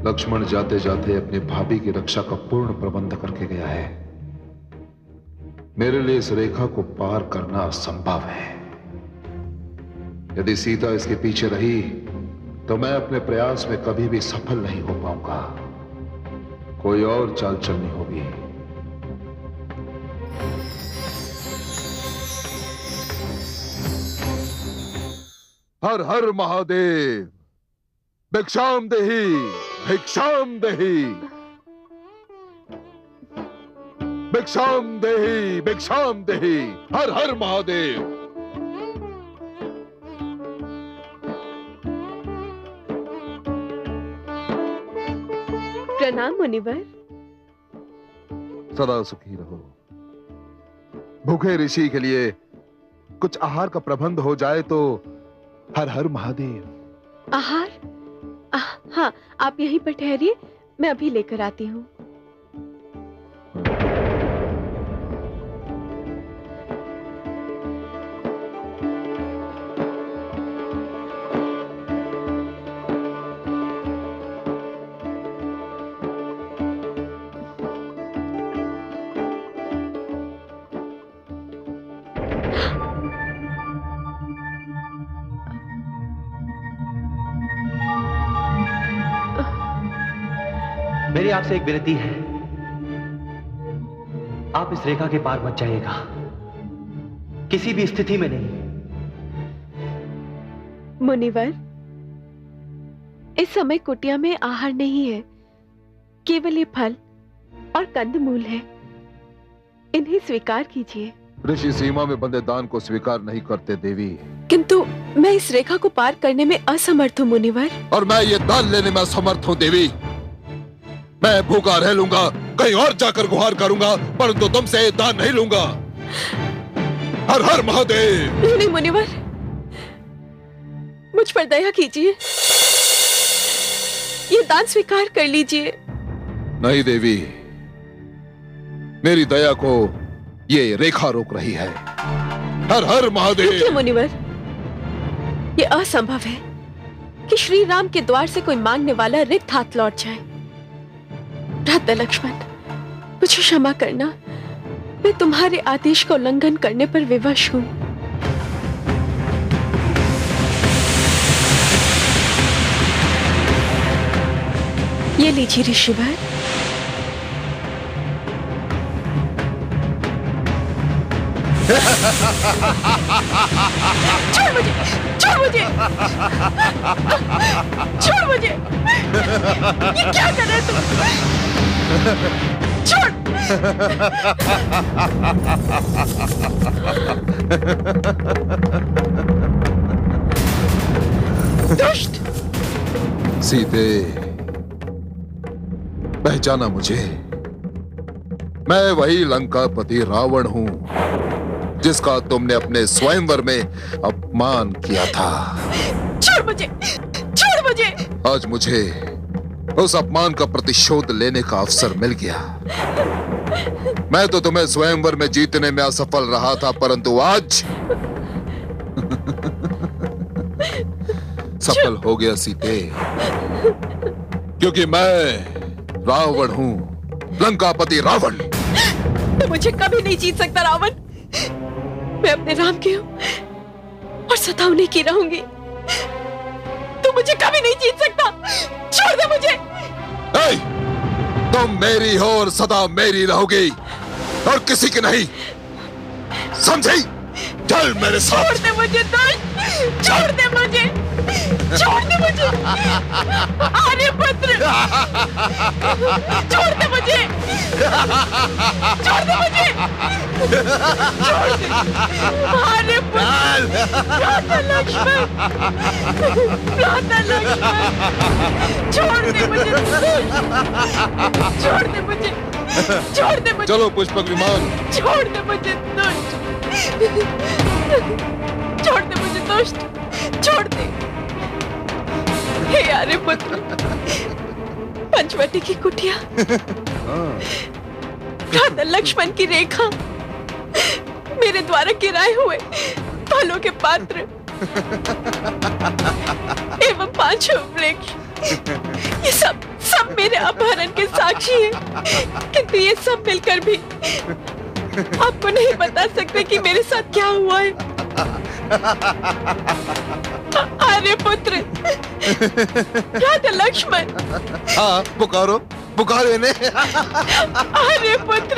लक्ष्मण जाते जाते अपनी भाभी की रक्षा का पूर्ण प्रबंध करके गया है। मेरे लिए इस रेखा को पार करना असंभव है। यदि सीता इसके पीछे रही तो मैं अपने प्रयास में कभी भी सफल नहीं हो पाऊंगा। कोई और चाल चलनी होगी। हर हर महादेव, भिक्षाम देहि, भिक्षाम देहि, भिक्षाम देहि, भिक्षाम देहि, हर हर महादेव। प्रणाम मुनिवर। सदा सुखी रहो। भूखे ऋषि के लिए कुछ आहार का प्रबंध हो जाए तो हर हर महादेव। आहार? हाँ, आप यहीं पर ठहरिए, मैं अभी लेकर आती हूँ। मेरी आपसे एक विनती है, आप इस रेखा के पार मत जाइएगा, किसी भी स्थिति में नहीं। मुनिवर, इस समय कुटिया में आहार नहीं है, केवल ये फल और कंदमूल है। इन्हें स्वीकार कीजिए। ऋषि सीमा में बंधे दान को स्वीकार नहीं करते देवी। किंतु मैं इस रेखा को पार करने में असमर्थ हूँ मुनिवर। और मैं ये दान लेने में असमर्थ हूँ देवी। मैं भूखा रह लूंगा, कहीं और जाकर गुहार करूंगा, परंतु तुमसे दान नहीं लूंगा। हर हर महादेव। नहीं मुनिवर, मुझ पर दया कीजिए, ये दान स्वीकार कर लीजिए। नहीं देवी, मेरी दया को ये रेखा रोक रही है। हर हर महादेव। देखिए मुनिवर, ये असंभव है कि श्री राम के द्वार से कोई मांगने वाला रिक्त हाथ लौट जाए। भ्राता लक्ष्मण, मुझे क्षमा करना, मैं तुम्हारे आदेश का उल्लंघन करने पर विवश हूं। ये लीजिए ऋषिवर। छोड़ मुझे, छोड़ मुझे, छोड़ मुझे। ये क्या कर रहे तुम? छोड़। दुष्ट। सीते, पहचाना मुझे? मैं वही लंकापति रावण हूं जिसका तुमने अपने स्वयंवर में अपमान किया था। छोड़ मुझे, छोड़ मुझे। आज मुझे उस अपमान का प्रतिशोध लेने का अवसर मिल गया। मैं तो तुम्हें स्वयंवर में जीतने में असफल रहा था, परंतु आज सफल हो गया सीते, क्योंकि मैं रावण हूं, लंकापति रावण। तो मुझे कभी नहीं जीत सकता रावण। मैं अपने राम की हूं और सदा उन्हीं की रहूंगी। तू मुझे कभी नहीं जीत सकता। छोड़ दे मुझे। तुम मेरी हो और सदा मेरी रहोगी और किसी की नहीं, समझी? चल मेरे साथ। छोड़ दे मुझे दुष्ट, छोड़ दे मुझे, छोड़ दे मुझे। आर्यपुत्र, छोड़ दे मुझे, छोड़ दे मुझे, छोड़ दे। आर्यपुत्र, भ्राता लक्ष्मण, भ्राता लक्ष्मण, छोड़ दे मुझे, छोड़ दे मुझे, छोड़ दे मुझे। चलो पुष्पक विमान। छोड़ दे मुझे दुष्ट, छोड़ दे मुझे दुष्ट, छोड़ दे। हे आर्यपुत्र, पंचवटी की कुटिया, भ्राता लक्ष्मण की रेखा, मेरे द्वारा गिराए हुए फलों के पात्र एवं पांचों वृक्ष, ये सब सब मेरे अपहरण के साक्षी हैं, किंतु ये सब मिलकर भी आपको नहीं बता सकते कि मेरे साथ क्या हुआ है। अरे पुत्र, राधा लक्ष्मण। हाँ पुकारो, पुकारो इन्हें। अरे पुत्र।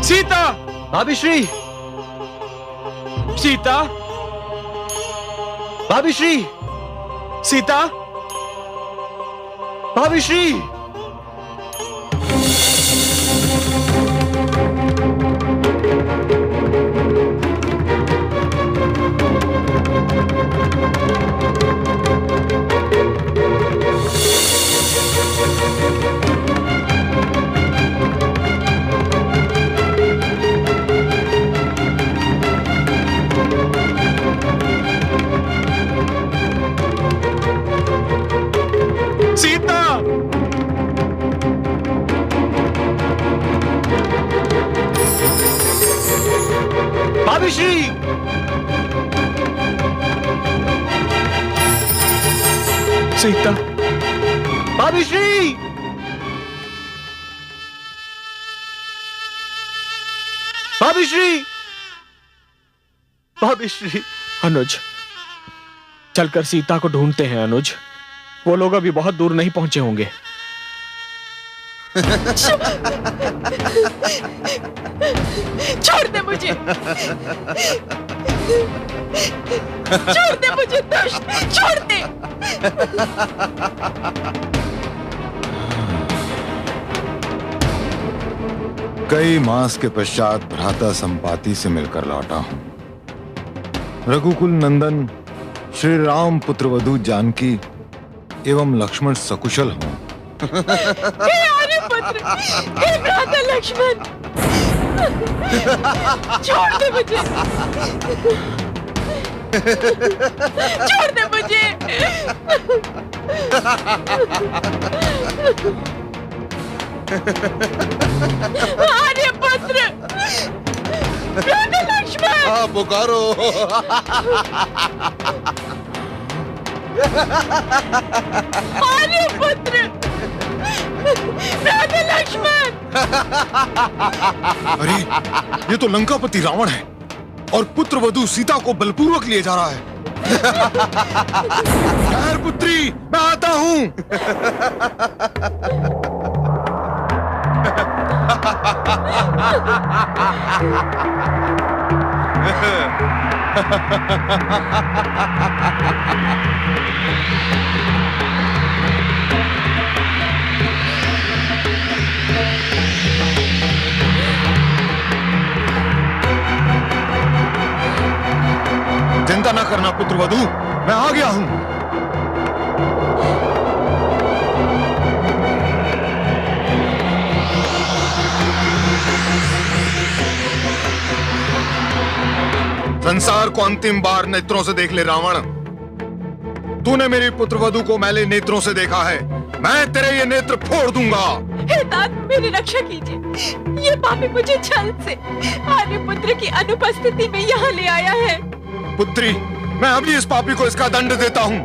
सीता! भाभी श्री! सीता! भाभी श्री! सीता! भाभी श्री! सीता! भाभी श्री! सीता! भाभी श्री! भाभी श्री! भाभी श्री! अनुज, चलकर सीता को ढूंढते हैं अनुज। वो लोग अभी बहुत दूर नहीं पहुंचे होंगे। छोड़ दे मुझे, छोड़ दे मुझे दुष्ट, छोड़ दे। कई मास के पश्चात भ्राता संपाति से मिलकर लौटा हूं। रघुकुल नंदन श्री राम पुत्रवधू जानकी एवं लक्ष्मण सकुशल हूं। हे आर्य पुत्र, हे भ्राता लक्ष्मण, छोड़ दे मुझे, छोड़ दे मुझे। आर्य पुत्र, भ्राता लक्ष्मण। हाँ पुकारो। आर्य पुत्र, भ्राता लक्ष्मण। अरे ये तो लंकापति रावण है और पुत्रवधू सीता को बलपूर्वक लिए जा रहा है। खैर पुत्री, मैं आता हूं। चिंता न करना पुत्रवधू, मैं आ गया हूं। संसार को अंतिम बार नेत्रों से देख ले रावण। तूने मेरी पुत्रवधू को मैले नेत्रों से देखा है, मैं तेरे ये नेत्र फोड़ दूंगा। हे तात, मेरी रक्षा कीजिए। ये पापी मुझे छल से आर्य पुत्र की अनुपस्थिति में यहाँ ले आया है। पुत्री, मैं अभी इस पापी को इसका दंड देता हूं।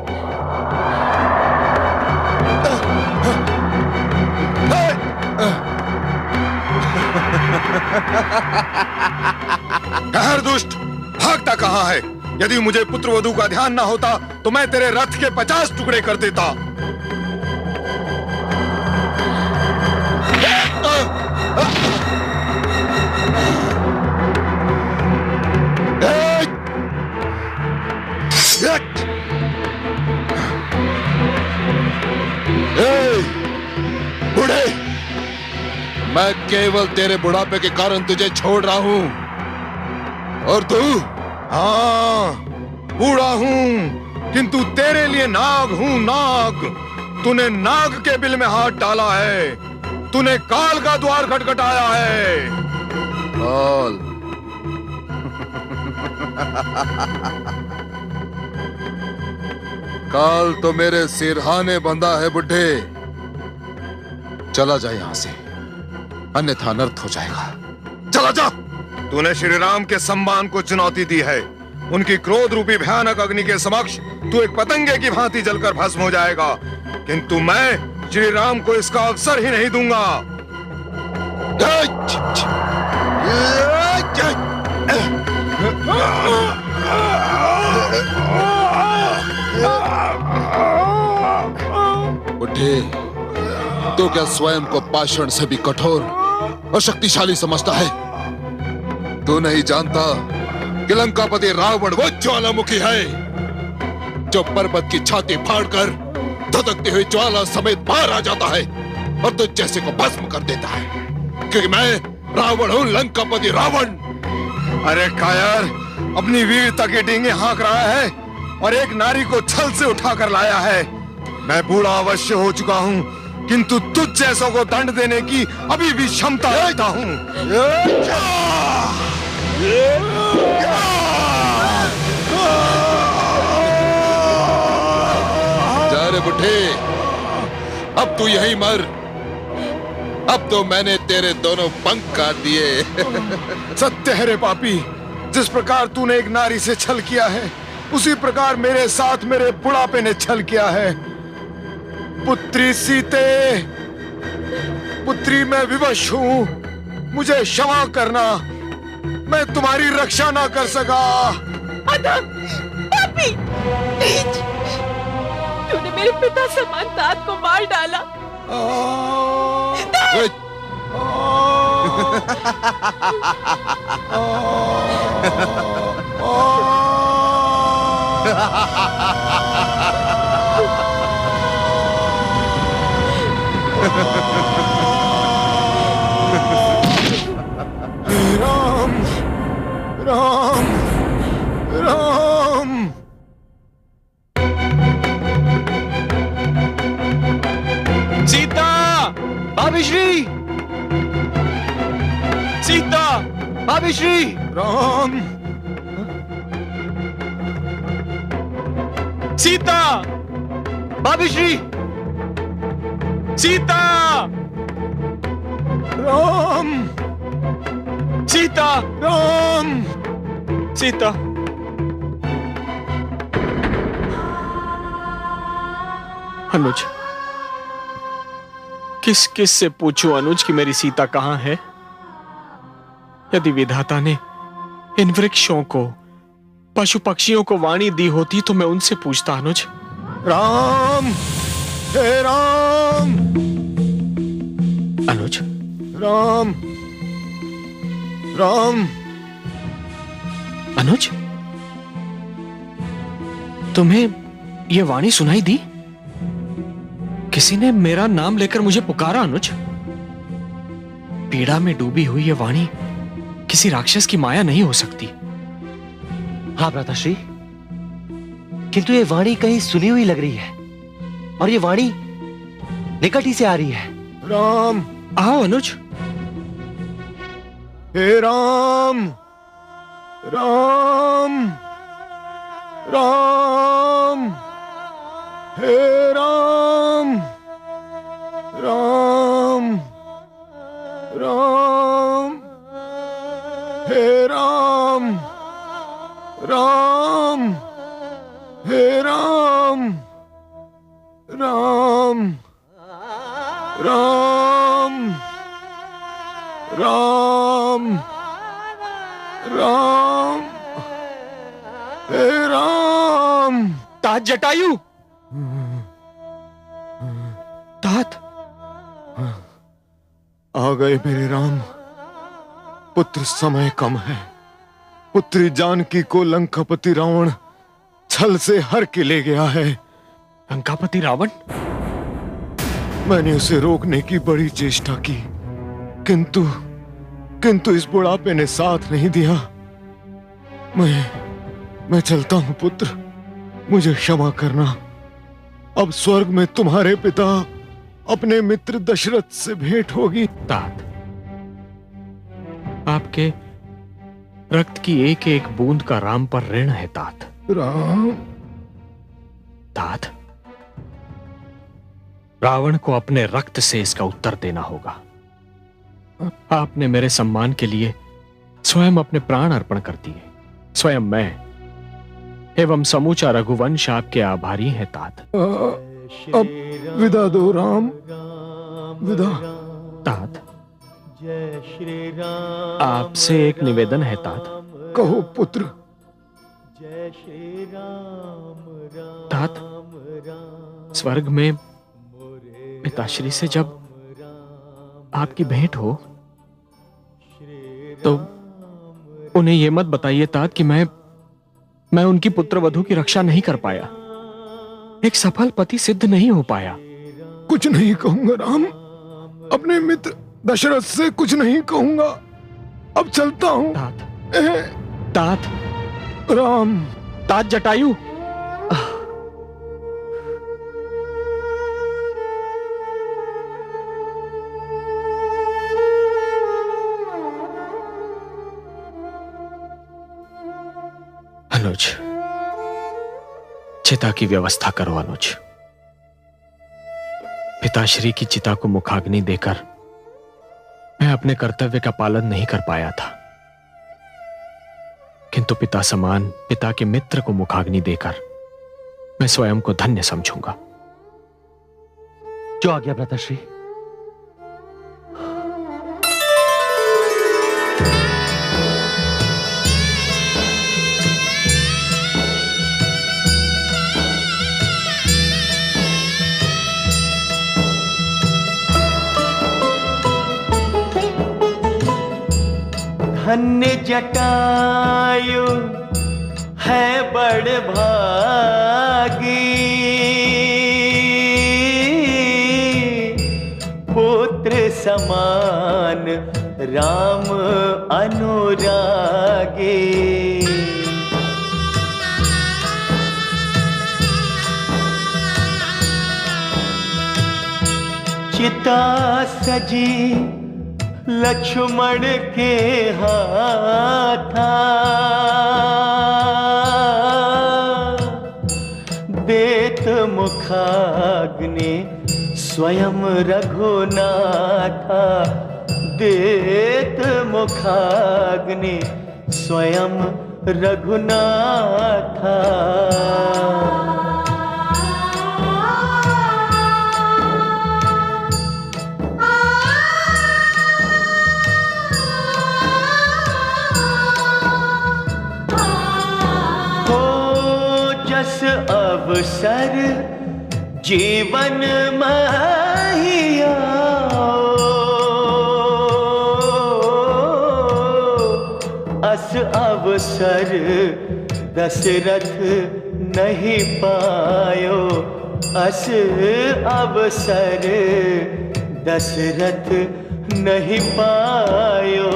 कहर दुष्ट, भागता कहां है? यदि मुझे पुत्रवधू का ध्यान ना होता तो मैं तेरे रथ के 50 टुकड़े कर देता। बूढ़े, मैं केवल तेरे बुढ़ापे के कारण तुझे छोड़ रहा हूं, और तू? हाँ, बूढ़ा हूं, किंतु तेरे लिए नाग हूं, नाग। तूने नाग के बिल में हाथ डाला है, तूने काल का द्वार खटखटाया है। काल? काल तो मेरे सिरहाने बंधा है बुढ़े। चला जा यहां से, अन्यथा अनर्थ हो जाएगा। चला जा। तूने श्री राम के सम्मान को चुनौती दी है। उनकी क्रोध रूपी भयानक अग्नि के समक्ष तू एक पतंगे की भांति जलकर भस्म हो जाएगा, किंतु मैं श्री राम को इसका अवसर ही नहीं दूंगा। बुढ़े, तो क्या स्वयं को पाषाण से भी कठोर और शक्तिशाली समझता है? तू नहीं जानता कि लंकापति रावण वो ज्वालामुखी है जो पर्वत की छाती फाड़कर धधकती हुई ज्वाला समेत बाहर आ जाता है और तुझ जैसे को भस्म कर देता है, क्योंकि मैं रावण हूं, लंकापति रावण। अरे कायर, अपनी वीरता के डींगे हाँक रहा है और एक नारी को छल से उठाकर लाया है। मैं बूढ़ा अवश्य हो चुका हूँ, किंतु तुझ जैसों को दंड देने की अभी भी क्षमता रखता हूँ। जा रे बुढ़े, अब तू यहीं मर। अब तो मैंने तेरे दोनों पंख काट दिए। सत्य है रे पापी, जिस प्रकार तूने एक नारी से छल किया है, उसी प्रकार मेरे साथ मेरे बुढ़ापे ने छल किया है। पुत्री सीते, पुत्री मैं विवश हूँ, मुझे क्षमा करना, मैं तुम्हारी रक्षा ना कर सका। अधम, पापी, नीच, तूने मेरे पिता समान तात को मार डाला। राम, राम, राम। सीता, भाभी श्री, सीता, भाभी श्री। राम, सीता, भाभी श्री, सीता, राम, सीता, राम। सीता। अनुज, किस किस से पूछूं अनुज कि मेरी सीता कहां है? यदि विधाता ने इन वृक्षों को, पशु पक्षियों को वाणी दी होती तो मैं उनसे पूछता। अनुज, राम, हे राम, अनुज, राम, राम। अनुज, तुम्हें यह वाणी सुनाई दी? किसी ने मेरा नाम लेकर मुझे पुकारा। अनुज, पीड़ा में डूबी हुई यह वाणी किसी राक्षस की माया नहीं हो सकती। हाँ भ्राताश्री, किंतु ये वाणी कहीं सुनी हुई लग रही है और ये वाणी निकट ही से आ रही है। राम, आओ अनुज। हे राम, राम, राम, हे राम, राम, राम, हे राम, राम, हे राम, राम, राम, राम, राम, हे राम। तात जटायु, तात आ गए मेरे राम। पुत्र, समय कम है। पुत्री जानकी को लंकापति रावण छल से हर के ले गया है। लंकापति रावण? मैंने उसे रोकने की बड़ी चेष्टा की, किंतु इस बुढ़ापे ने साथ नहीं दिया। मैं चलता हूं पुत्र, मुझे क्षमा करना। अब स्वर्ग में तुम्हारे पिता अपने मित्र दशरथ से भेंट होगी। तात, आपके रक्त की एक एक बूंद का राम पर ऋण है तात। राम, तात, रावण को अपने रक्त से इसका उत्तर देना होगा। आपने मेरे सम्मान के लिए स्वयं अपने प्राण अर्पण कर दिए। स्वयं मैं एवं समूचा रघुवंश आपके आभारी हैं तात। अब विदा दो राम, विदा। तात, आपसे एक निवेदन है तात। कहो पुत्र। तात, स्वर्ग में पिताश्री से जब आपकी भेंट हो तो उन्हें यह मत बताइए तात कि मैं उनकी पुत्रवधू की रक्षा नहीं कर पाया, एक सफल पति सिद्ध नहीं हो पाया। कुछ नहीं कहूंगा राम, अपने मित्र दशरथ से कुछ नहीं कहूंगा। अब चलता हूं। तात राम। तात जटायु। अनुज, चिता की व्यवस्था करो अनुज। पिताश्री की चिता को मुखाग्नि देकर मैं अपने कर्तव्य का पालन नहीं कर पाया था, किंतु पिता समान पिता के मित्र को मुखाग्नि देकर मैं स्वयं को धन्य समझूंगा। जो आज्ञा भ्राताश्री। धन्य जटायु है बड़ भागी, पुत्र समान राम अनुरागे। चिता सजी लक्ष्मण के हाथा, देत मुखाग्नि स्वयं रघुनाथा, देत मुखाग्नि स्वयं रघुनाथा। अवसर जीवन महिया, अस अवसर दशरथ नहीं पायो, अस अवसर दशरथ नहीं पायो।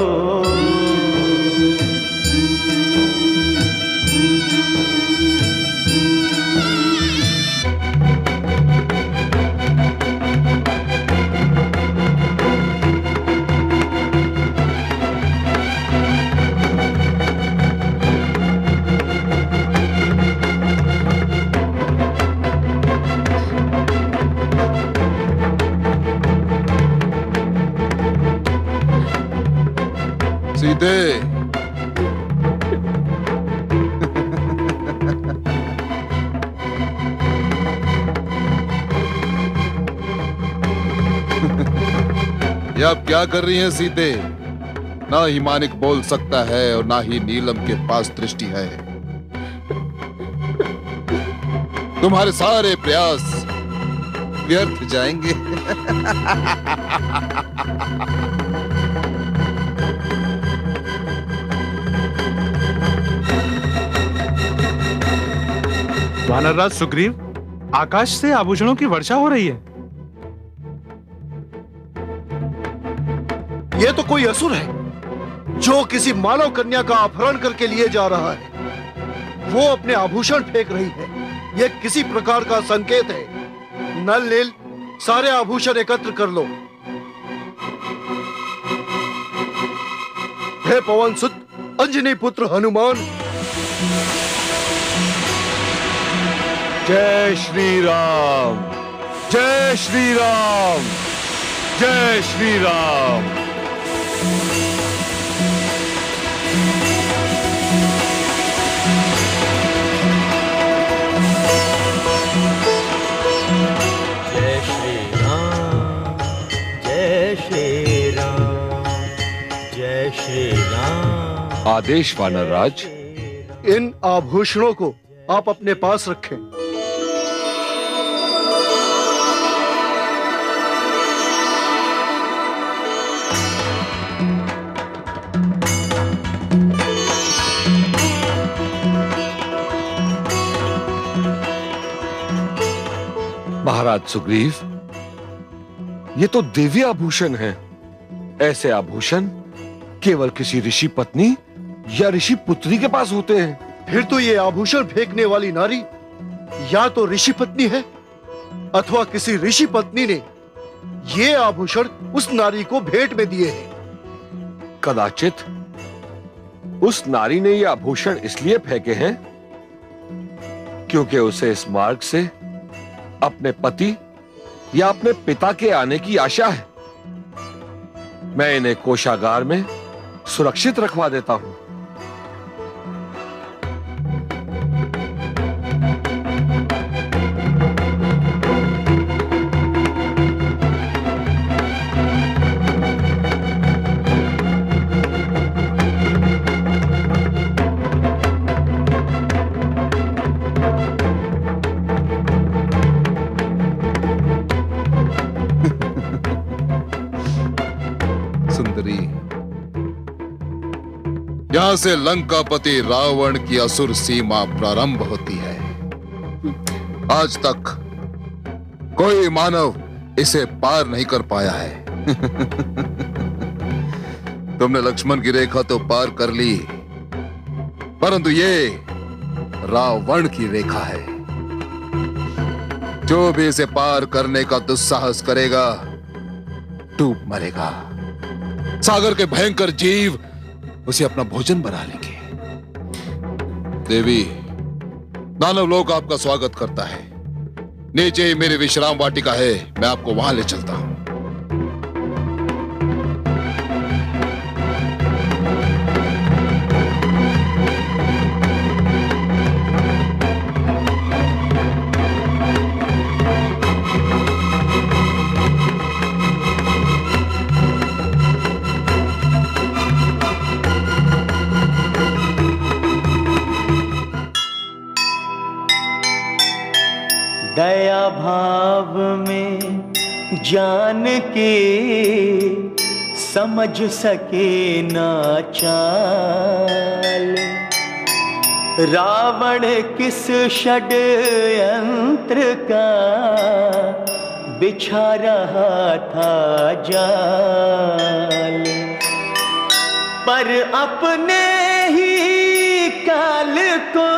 सीते, ये आप क्या कर रही हैं सीते? ना ही मानिक बोल सकता है और ना ही नीलम के पास दृष्टि है। तुम्हारे सारे प्रयास व्यर्थ जाएंगे। वानरराज सुग्रीव, आकाश से आभूषणों की वर्षा हो रही है। यह तो कोई असुर है जो किसी मानव कन्या का अपहरण करके लिए जा रहा है। वो अपने आभूषण फेंक रही है, यह किसी प्रकार का संकेत है। नल नील, सारे आभूषण एकत्र कर लो। हे पवन सुत अंजनी पुत्र हनुमान, जय श्री राम, जय श्री राम, जय श्री राम। जय श्री राम। आदेश वानर राज। इन आभूषणों को आप अपने पास रखें। महाराज सुग्रीव, ये तो दिव्य आभूषण है। ऐसे आभूषण केवल किसी ऋषि पत्नी या ऋषि पुत्री के पास होते हैं। फिर तो ये आभूषण फेंकने वाली नारी या तो ऋषि पत्नी है अथवा किसी ऋषि पत्नी ने ये आभूषण उस नारी को भेंट में दिए हैं। कदाचित उस नारी ने ये आभूषण इसलिए फेंके हैं क्योंकि उसे इस मार्ग से अपने पति या अपने पिता के आने की आशा है। मैं इन्हें कोषागार में सुरक्षित रखवा देता हूं। सुंदरी, यहां से लंकापति रावण की असुर सीमा प्रारंभ होती है। आज तक कोई मानव इसे पार नहीं कर पाया है। तुमने लक्ष्मण की रेखा तो पार कर ली, परंतु ये रावण की रेखा है। जो भी इसे पार करने का दुस्साहस करेगा डूब मरेगा। सागर के भयंकर जीव उसे अपना भोजन बना लेंगे। देवी, दानव लोग आपका स्वागत करता है। नीचे ही मेरी विश्राम वाटिका है, मैं आपको वहां ले चलता हूं। दया भाव में जान के समझ सके ना चाल, रावण किस षड्यंत्र का बिछा रहा था जाल, पर अपने ही काल को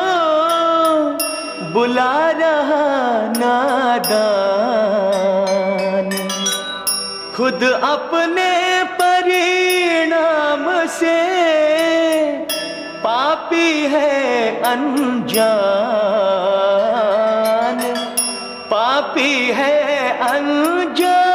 बुला रहा नादान, खुद अपने परिणाम से पापी है अनजान, पापी है अनजान।